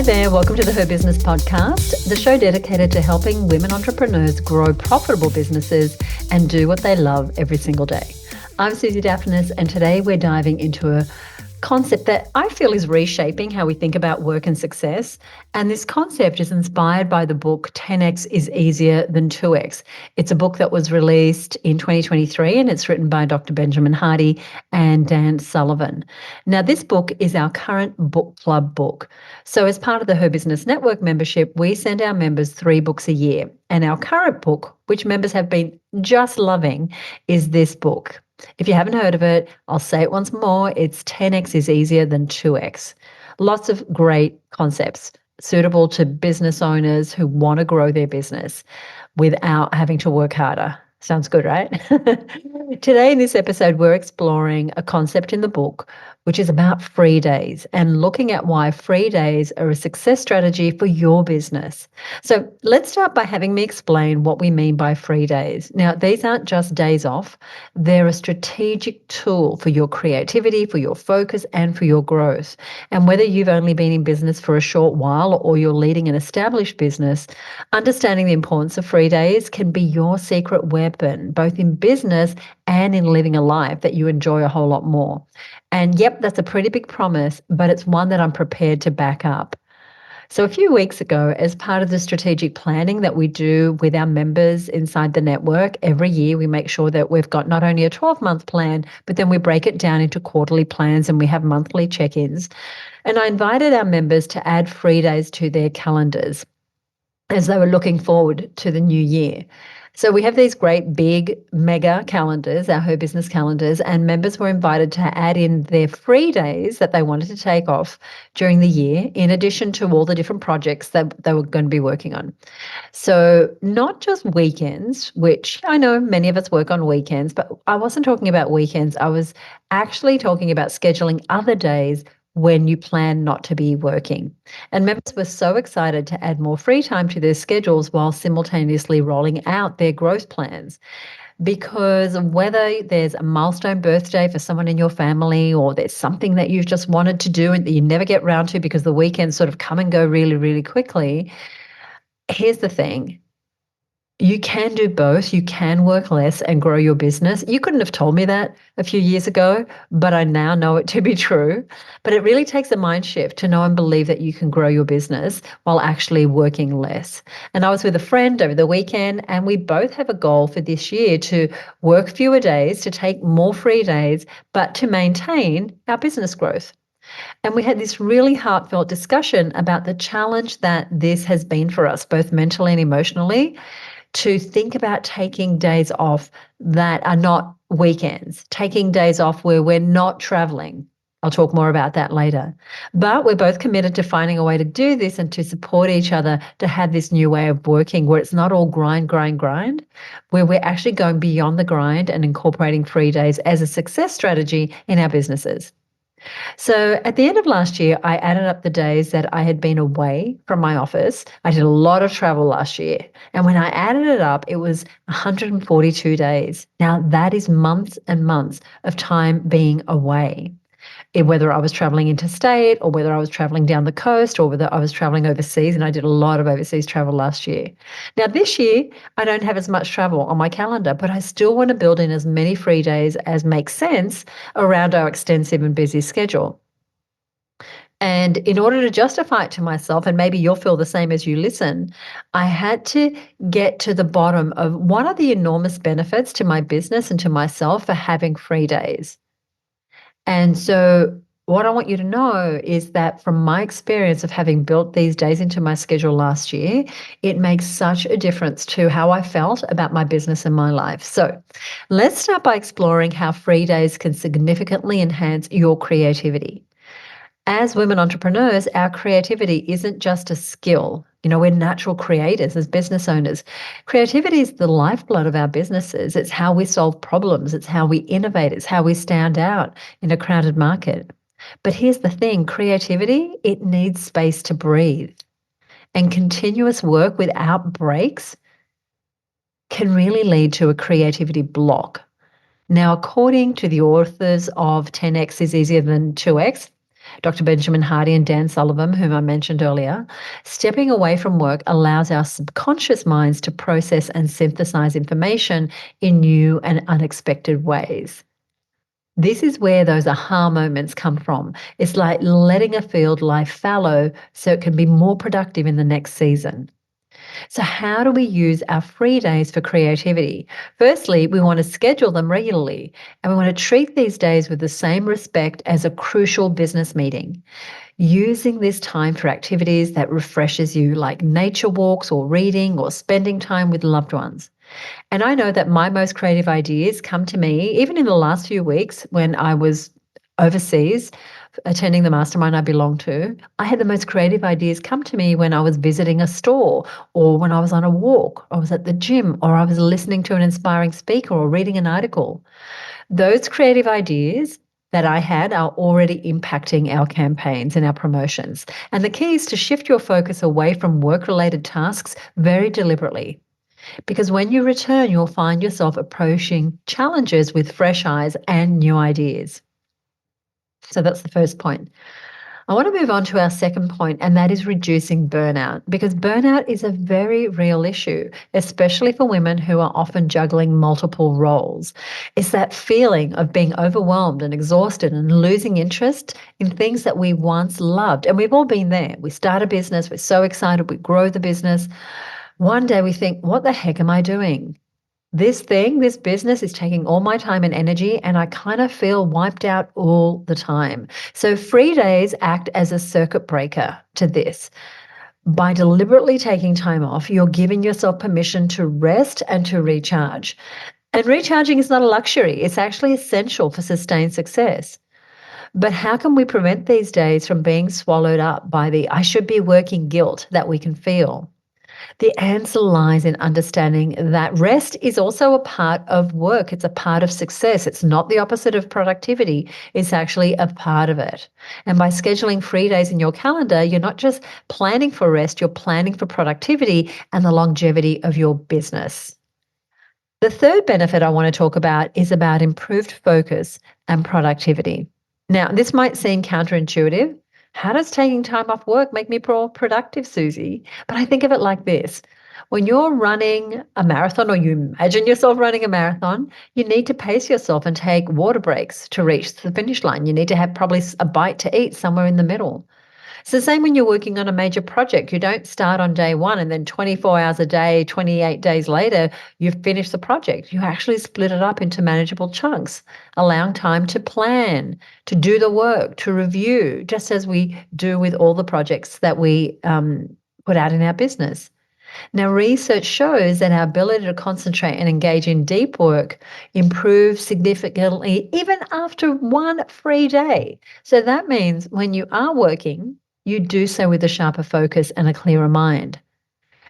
there, welcome to the HerBusiness podcast, the show dedicated to helping women entrepreneurs grow profitable businesses and do what they love every single day. I'm Susie Daphnis, and today we're diving into a concept that I feel is reshaping how we think about work and success. And this concept is inspired by the book 10x is easier than 2x. It's a book that was released in 2023, and it's written by Dr. Benjamin Hardy and Dan Sullivan. Now, this book is our current book club book. So as part of the HerBusiness Network membership, we send our members 3 books a year. And our current book, which members have been just loving, is this book. If you haven't heard of it, I'll say it once more. It's 10x is easier than 2x. Lots of great concepts suitable to business owners who want to grow their business without having to work harder. Sounds good, right? Today in this episode, we're exploring a concept in the book, which is about free days and looking at why free days are a success strategy for your business. So let's start by having me explain what we mean by free days. Now, these aren't just days off. They're a strategic tool for your creativity, for your focus, and for your growth. And whether you've only been in business for a short while or you're leading an established business, understanding the importance of free days can be your secret weapon, both in business and in living a life that you enjoy a whole lot more. And yep, that's a pretty big promise, but it's one that I'm prepared to back up. So a few weeks ago, as part of the strategic planning that we do with our members inside the network, every year we make sure that we've got not only a 12-month plan, but then we break it down into quarterly plans and we have monthly check-ins. And I invited our members to add free days to their calendars as they were looking forward to the new year. So we have these great big mega calendars, our HerBusiness calendars, and members were invited to add in their free days that they wanted to take off during the year, in addition to all the different projects that they were going to be working on. So not just weekends, which I know many of us work on weekends, but I wasn't talking about weekends. I was actually talking about scheduling other days when you plan not to be working. And members were so excited to add more free time to their schedules while simultaneously rolling out their growth plans. Because whether there's a milestone birthday for someone in your family, or there's something that you've just wanted to do and that you never get round to because the weekends sort of come and go really, really quickly, here's the thing. You can do both. You can work less and grow your business. You couldn't have told me that a few years ago, but I now know it to be true. But it really takes a mind shift to know and believe that you can grow your business while actually working less. And I was with a friend over the weekend, and we both have a goal for this year to work fewer days, to take more free days, but to maintain our business growth. And we had this really heartfelt discussion about the challenge that this has been for us, both mentally and emotionally, to think about taking days off that are not weekends, taking days off where we're not traveling. I'll talk more about that later. But we're both committed to finding a way to do this and to support each other to have this new way of working where it's not all grind, where we're actually going beyond the grind and incorporating free days as a success strategy in our businesses. So at the end of last year, I added up the days that I had been away from my office. I did a lot of travel last year. And when I added it up, it was 142 days. Now, that is months and months of time being away. Whether I was traveling interstate or whether I was traveling down the coast or whether I was traveling overseas, and I did a lot of overseas travel last year. Now, this year, I don't have as much travel on my calendar, but I still want to build in as many free days as makes sense around our extensive and busy schedule. And in order to justify it to myself, and maybe you'll feel the same as you listen, I had to get to the bottom of what are the enormous benefits to my business and to myself for having free days. And so what I want you to know is that from my experience of having built these days into my schedule last year, it makes such a difference to how I felt about my business and my life. So let's start by exploring how free days can significantly enhance your creativity. As women entrepreneurs, our creativity isn't just a skill. We're natural creators as business owners. Creativity is the lifeblood of our businesses. It's how we solve problems. It's how we innovate. It's how we stand out in a crowded market. But here's the thing, creativity, it needs space to breathe. And continuous work without breaks can really lead to a creativity block. Now, according to the authors of 10x is easier than 2x, Dr. Benjamin Hardy and Dan Sullivan, whom I mentioned earlier, stepping away from work allows our subconscious minds to process and synthesize information in new and unexpected ways. This is where those aha moments come from. It's like letting a field lie fallow so it can be more productive in the next season. So, how do we use our free days for creativity? Firstly, we want to schedule them regularly, and we want to treat these days with the same respect as a crucial business meeting. Using this time for activities that refreshes you, like nature walks or reading or spending time with loved ones. And I know that my most creative ideas come to me, even in the last few weeks when I was overseas attending the mastermind I belong to. I had the most creative ideas come to me when I was visiting a store, or when I was on a walk, or I was at the gym, or I was listening to an inspiring speaker or reading an article. Those creative ideas that I had are already impacting our campaigns and our promotions. And the key is to shift your focus away from work-related tasks very deliberately. Because when you return, you'll find yourself approaching challenges with fresh eyes and new ideas. So that's the first point. I want to move on to our second point, and that is reducing burnout, because burnout is a very real issue, especially for women who are often juggling multiple roles. It's that feeling of being overwhelmed and exhausted and losing interest in things that we once loved. And we've all been there. We start a business, we're so excited, we grow the business. One day we think, what the heck am I doing? This business is taking all my time and energy, and I kind of feel wiped out all the time. So free days act as a circuit breaker to this. By deliberately taking time off, you're giving yourself permission to rest and to recharge. And recharging is not a luxury. It's actually essential for sustained success. But how can we prevent these days from being swallowed up by the I should be working guilt that we can feel? The answer lies in understanding that rest is also a part of work. It's a part of success. It's not the opposite of productivity. It's actually a part of it. And by scheduling free days in your calendar, you're not just planning for rest, you're planning for productivity and the longevity of your business. The third benefit I want to talk about is about improved focus and productivity. Now, this might seem counterintuitive. How does taking time off work make me more productive, Susie? But I think of it like this. When you're running a marathon, or you imagine yourself running a marathon, you need to pace yourself and take water breaks to reach the finish line. You need to have probably a bite to eat somewhere in the middle. It's the same when you're working on a major project. You don't start on day one and then 24 hours a day, 28 days later, you've finished the project. You actually split it up into manageable chunks, allowing time to plan, to do the work, to review, just as we do with all the projects that we put out in our business. Now, research shows that our ability to concentrate and engage in deep work improves significantly even after one free day. So that means when you are working, you do so with a sharper focus and a clearer mind.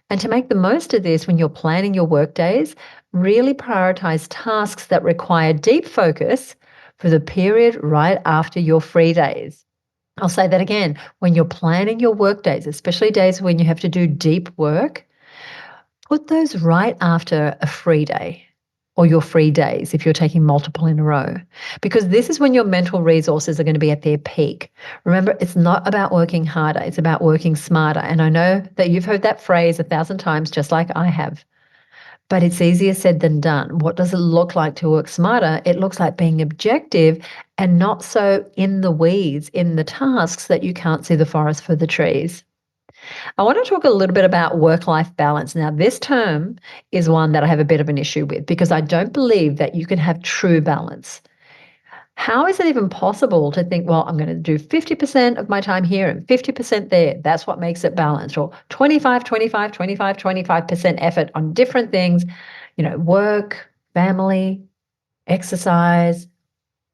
And to make the most of this when you're planning your work days, really prioritize tasks that require deep focus for the period right after your free days. I'll say that again. When you're planning your work days, especially days when you have to do deep work, put those right after a free day, or your free days if you're taking multiple in a row, because this is when your mental resources are going to be at their peak. Remember, it's not about working harder, it's about working smarter. And I know that you've heard that phrase 1,000 times, just like I have, but it's easier said than done. What does it look like to work smarter? It looks like being objective and not so in the weeds in the tasks that you can't see the forest for the trees. I want to talk a little bit about work-life balance. Now, this term is one that I have a bit of an issue with, because I don't believe that you can have true balance. How is it even possible to think, well, I'm going to do 50% of my time here and 50% there? That's what makes it balanced. Or 25, 25, 25, 25% effort on different things, work, family, exercise,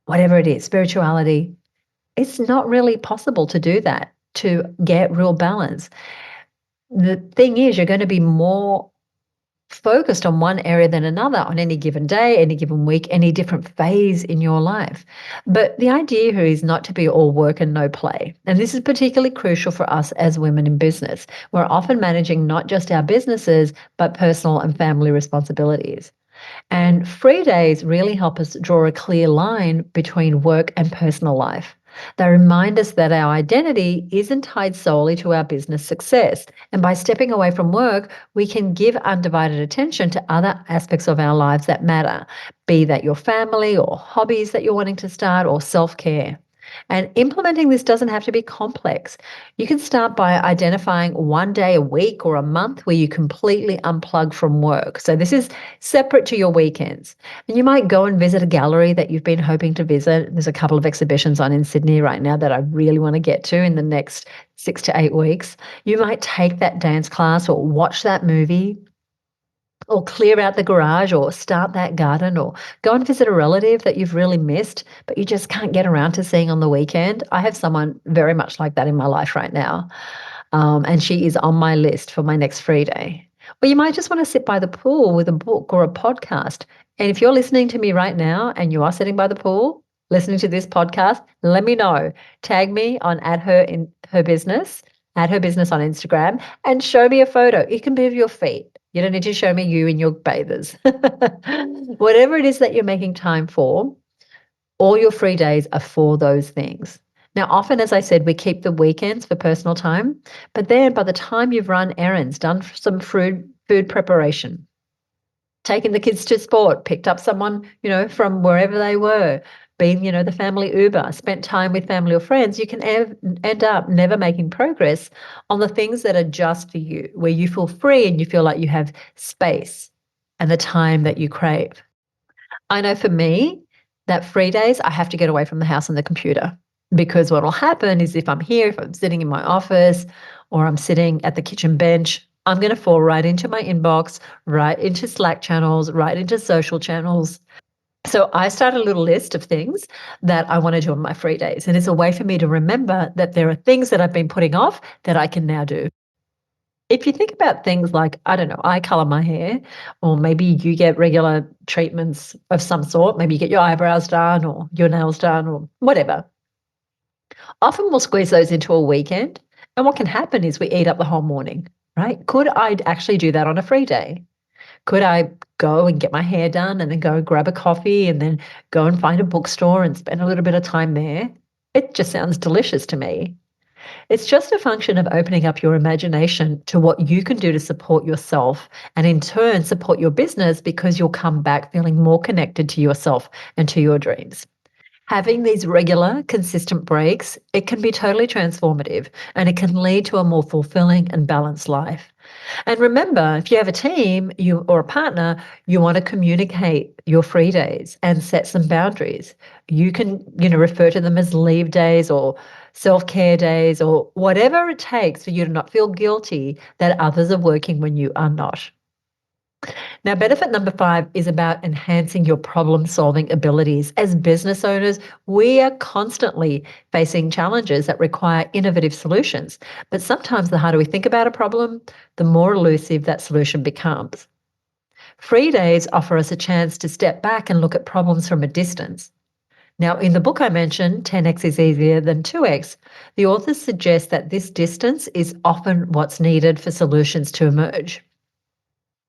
whatever it is, spirituality. It's not really possible to do that, to get real balance. The thing is, you're going to be more focused on one area than another on any given day, any given week, any different phase in your life. But the idea here is not to be all work and no play. And this is particularly crucial for us as women in business. We're often managing not just our businesses, but personal and family responsibilities. And free days really help us draw a clear line between work and personal life. They remind us that our identity isn't tied solely to our business success. And by stepping away from work, we can give undivided attention to other aspects of our lives that matter, be that your family or hobbies that you're wanting to start or self care. And implementing this doesn't have to be complex. You can start by identifying one day a week or a month where you completely unplug from work. So this is separate to your weekends. And you might go and visit a gallery that you've been hoping to visit. There's a couple of exhibitions on in Sydney right now that I really want to get to in the next 6 to 8 weeks. You might take that dance class or watch that movie or clear out the garage or start that garden or go and visit a relative that you've really missed, but you just can't get around to seeing on the weekend. I have someone very much like that in my life right now. And she is on my list for my next free day. Or you might just want to sit by the pool with a book or a podcast. And if you're listening to me right now and you are sitting by the pool, listening to this podcast, let me know. Tag me on at her business, at her business on Instagram, and show me a photo. It can be of your feet. You don't need to show me you in your bathers. Whatever it is that you're making time for, all your free days are for those things. Now, often, as I said, we keep the weekends for personal time, but then by the time you've run errands, done some food preparation, taken the kids to sport, picked up someone, from wherever they were, been, the family Uber, spent time with family or friends, you can end up never making progress on the things that are just for you, where you feel free and you feel like you have space and the time that you crave. I know for me that free days, I have to get away from the house and the computer, because what will happen is if I'm here, if I'm sitting in my office or I'm sitting at the kitchen bench, I'm going to fall right into my inbox, right into Slack channels, right into social channels. So I start a little list of things that I want to do on my free days. And it's a way for me to remember that there are things that I've been putting off that I can now do. If you think about things like, I don't know, I color my hair, or maybe you get regular treatments of some sort, maybe you get your eyebrows done or your nails done or whatever. Often we'll squeeze those into a weekend. And what can happen is we eat up the whole morning, right? Could I actually do that on a free day? Could I go and get my hair done and then go grab a coffee and then go and find a bookstore and spend a little bit of time there? It just sounds delicious to me. It's just a function of opening up your imagination to what you can do to support yourself and in turn support your business, because you'll come back feeling more connected to yourself and to your dreams. Having these regular, consistent breaks, it can be totally transformative and it can lead to a more fulfilling and balanced life. And remember, if you have a team or a partner, you want to communicate your free days and set some boundaries. You can, refer to them as leave days or self-care days or whatever it takes for you to not feel guilty that others are working when you are not. Now, benefit number 5 is about enhancing your problem-solving abilities. As business owners, we are constantly facing challenges that require innovative solutions. But sometimes the harder we think about a problem, the more elusive that solution becomes. Free days offer us a chance to step back and look at problems from a distance. Now, in the book I mentioned, 10x is easier than 2x, the authors suggest that this distance is often what's needed for solutions to emerge.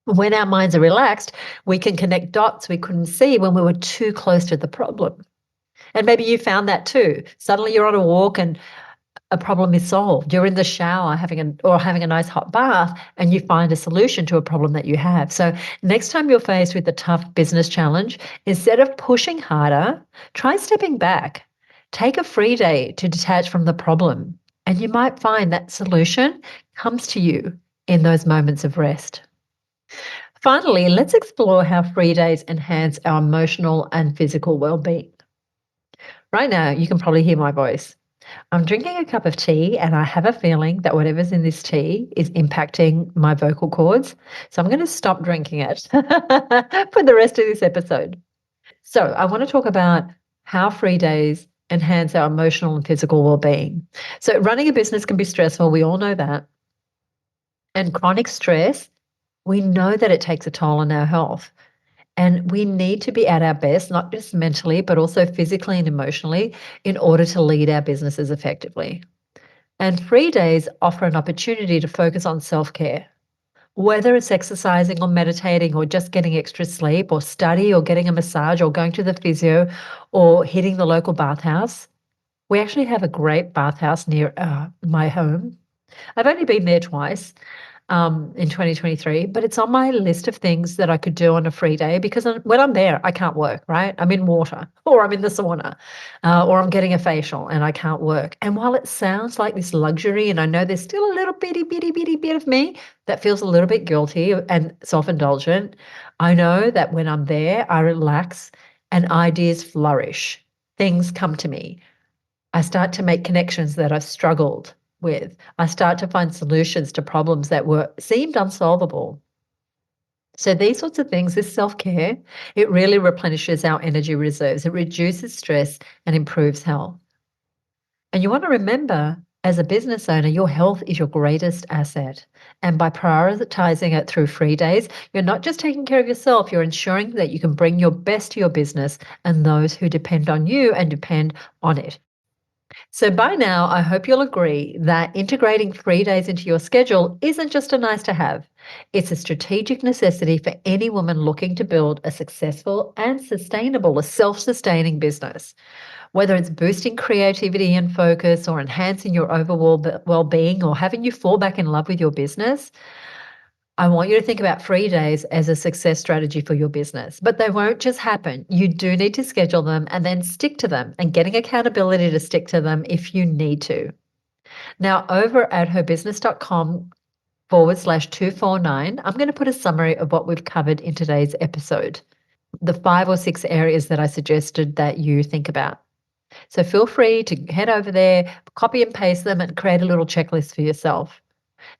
When our minds are relaxed, we can connect dots we couldn't see when we were too close to the problem. And maybe you found that too. Suddenly you're on a walk and a problem is solved. You're in the shower having a nice hot bath and you find a solution to a problem that you have. So next time you're faced with a tough business challenge, instead of pushing harder, try stepping back. Take a free day to detach from the problem, and you might find that solution comes to you in those moments of rest. Finally, let's explore how free days enhance our emotional and physical well-being. Right now, you can probably hear my voice. I'm drinking a cup of tea and I have a feeling that whatever's in this tea is impacting my vocal cords. So I'm going to stop drinking it for the rest of this episode. So I want to talk about how free days enhance our emotional and physical well-being. So running a business can be stressful. We all know that. And chronic stress, we know that it takes a toll on our health. And we need to be at our best, not just mentally, but also physically and emotionally, in order to lead our businesses effectively. And free days offer an opportunity to focus on self-care. Whether it's exercising or meditating or just getting extra sleep or study or getting a massage or going to the physio or hitting the local bathhouse, We actually have a great bathhouse near my home. I've only been there twice, in 2023, but it's on my list of things that I could do on a free day because when I'm there, I can't work, right? I'm in water or I'm in the sauna or I'm getting a facial and I can't work. And while it sounds like this luxury, and I know there's still a little bitty bit of me that feels a little bit guilty and self-indulgent, I know that when I'm there, I relax and ideas flourish. Things come to me. I start to make connections that I've struggled with. I start to find solutions to problems that seemed unsolvable. So these sorts of things, this self-care, it really replenishes our energy reserves. It reduces stress and improves health. And you want to remember, as a business owner, your health is your greatest asset. And by prioritizing it through free days, you're not just taking care of yourself, you're ensuring that you can bring your best to your business and those who depend on you and depend on it. So by now, I hope you'll agree that integrating free days into your schedule isn't just a nice to have. It's a strategic necessity for any woman looking to build a successful and sustainable, a self-sustaining business. Whether it's boosting creativity and focus or enhancing your overall well-being or having you fall back in love with your business, I want you to think about free days as a success strategy for your business, but they won't just happen. You do need to schedule them and then stick to them and getting accountability to stick to them if you need to. Now, over at herbusiness.com/249, I'm going to put a summary of what we've covered in today's episode, the 5 or 6 areas that I suggested that you think about. So feel free to head over there, copy and paste them, and create a little checklist for yourself.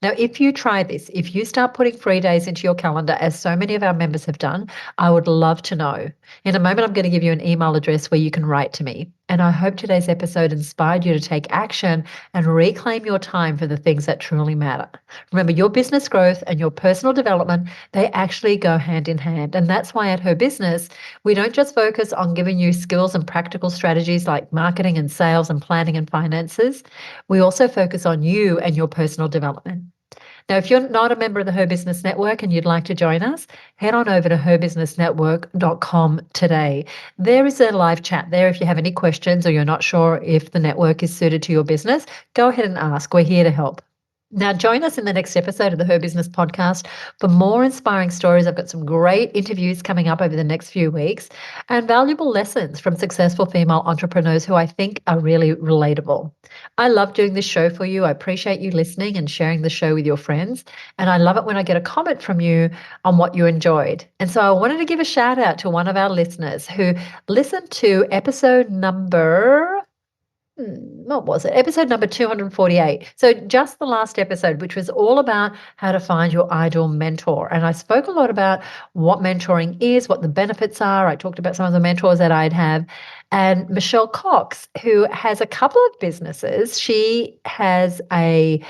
Now, if you try this, if you start putting free days into your calendar, as so many of our members have done, I would love to know. In a moment, I'm going to give you an email address where you can write to me. And I hope today's episode inspired you to take action and reclaim your time for the things that truly matter. Remember, your business growth and your personal development, they actually go hand in hand. And that's why at Her Business, we don't just focus on giving you skills and practical strategies like marketing and sales and planning and finances. We also focus on you and your personal development. Now, if you're not a member of the Her Business Network and you'd like to join us, head on over to herbusinessnetwork.com today. There is a live chat there. If you have any questions or you're not sure if the network is suited to your business, go ahead and ask. We're here to help. Now, join us in the next episode of the Her Business podcast for more inspiring stories. I've got some great interviews coming up over the next few weeks and valuable lessons from successful female entrepreneurs who I think are really relatable. I love doing this show for you. I appreciate you listening and sharing the show with your friends. And I love it when I get a comment from you on what you enjoyed. And so I wanted to give a shout out to one of our listeners who listened to episode number what was it? Episode number 248. So just the last episode, which was all about how to find your ideal mentor. And I spoke a lot about what mentoring is, what the benefits are. I talked about some of the mentors that I'd have. And Michelle Cox, who has a couple of businesses, she has a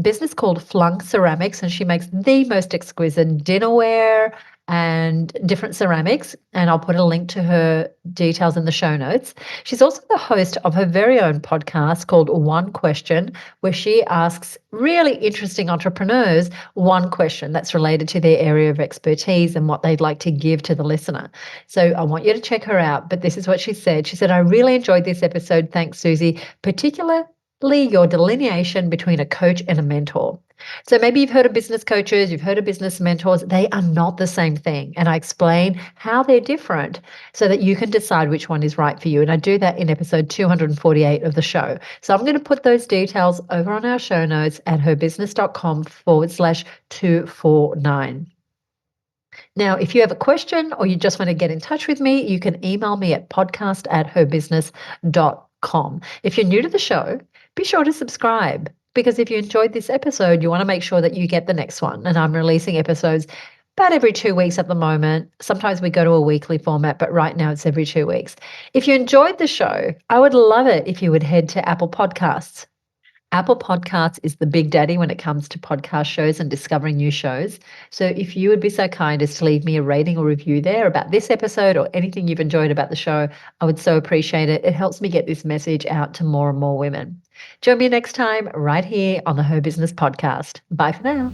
business called Flung Ceramics, and she makes the most exquisite dinnerware and different ceramics. And I'll put a link to her details in the show notes. She's also the host of her very own podcast called One Question, where she asks really interesting entrepreneurs one question that's related to their area of expertise and what they'd like to give to the listener. So I want you to check her out. But this is what she said. She said, "I really enjoyed this episode. Thanks, Susie, particularly your delineation between a coach and a mentor." So maybe you've heard of business coaches, you've heard of business mentors. They are not the same thing. And I explain how they're different so that you can decide which one is right for you. And I do that in episode 248 of the show. So I'm going to put those details over on our show notes at herbusiness.com/249. Now, if you have a question or you just want to get in touch with me, you can email me at podcast@herbusiness.com. If you're new to the show, be sure to subscribe, because if you enjoyed this episode, you want to make sure that you get the next one. And I'm releasing episodes about every 2 weeks at the moment. Sometimes we go to a weekly format, but right now it's every 2 weeks. If you enjoyed the show, I would love it if you would head to Apple Podcasts. Apple Podcasts is the big daddy when it comes to podcast shows and discovering new shows. So if you would be so kind as to leave me a rating or review there about this episode or anything you've enjoyed about the show, I would so appreciate it. It helps me get this message out to more and more women. Join me next time right here on the Her Business podcast. Bye for now.